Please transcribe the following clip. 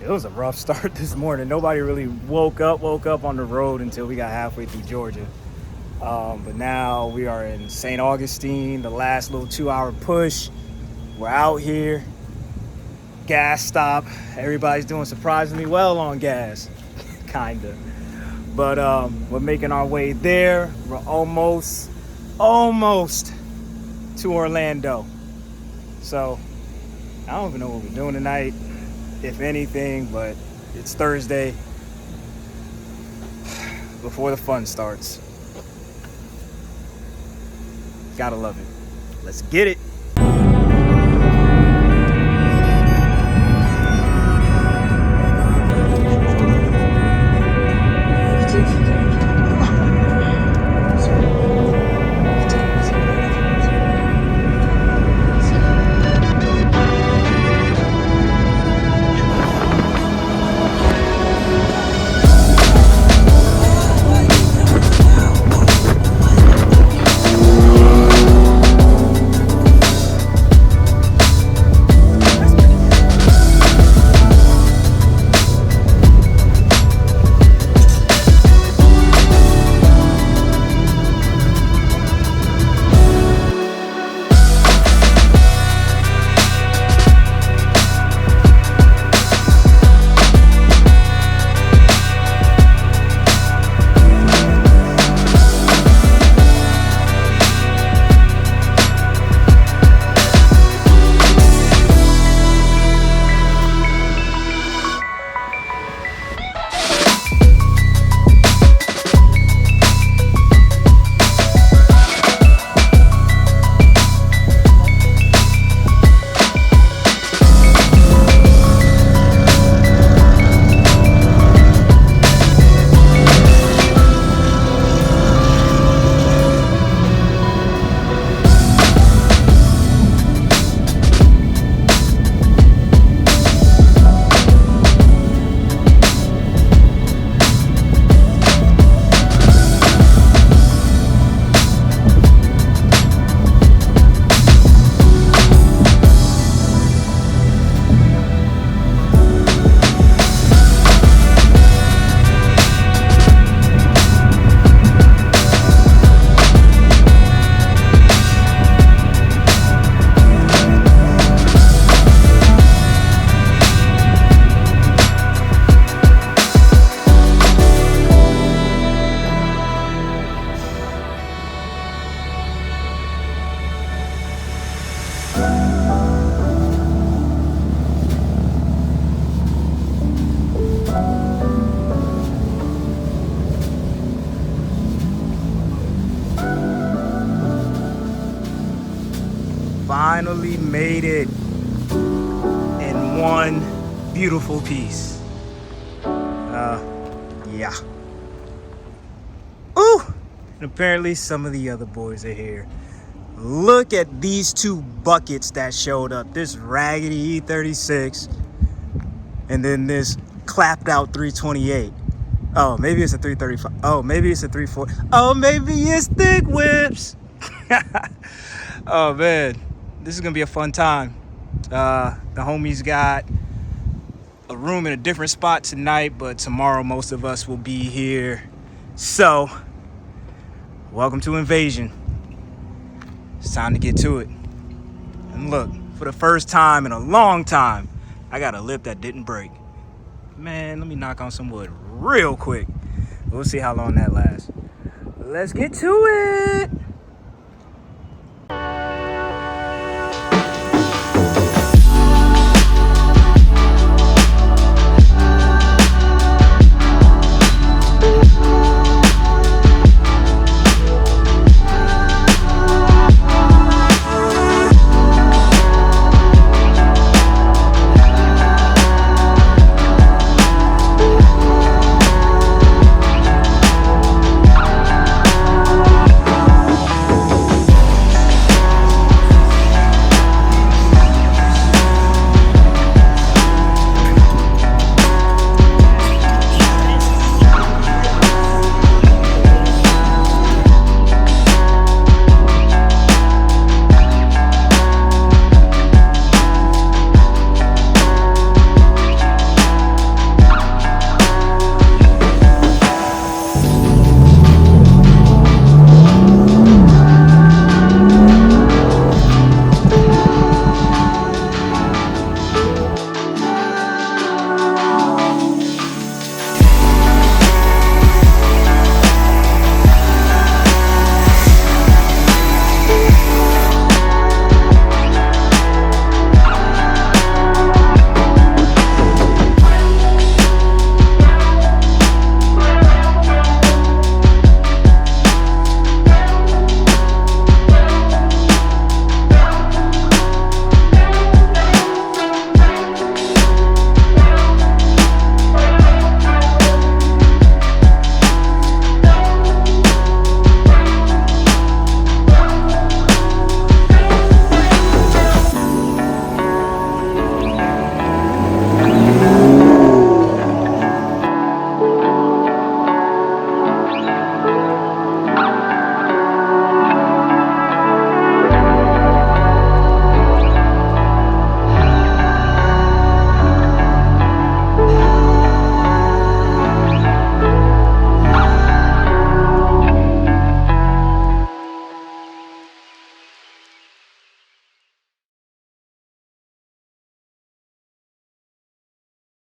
It was a rough start this morning. Nobody really woke up on the road until we got halfway through Georgia. But now we are in St. Augustine, the last little 2-hour push. We're out here, gas stop. Everybody's doing surprisingly well on gas, kinda. But we're making our way there. We're almost to Orlando. So I don't even know what we're doing tonight, if anything, but it's Thursday before the fun starts. Gotta love it. Let's get it. Finally made it in one beautiful piece. Yeah. Ooh! And apparently some of the other boys are here. Look at these two buckets that showed up. This raggedy E36 and then this clapped out 328. Oh, maybe it's a 335. Oh, maybe it's a 34. Oh, maybe it's thick whips. Oh man, this is gonna be a fun time. The homies got a room in a different spot tonight, but tomorrow most of us will be here. So, welcome to Invasion. It's time to get to it. And look, for the first time in a long time, I got a lip that didn't break. Man, let me knock on some wood real quick. We'll see how long that lasts. Let's get to it.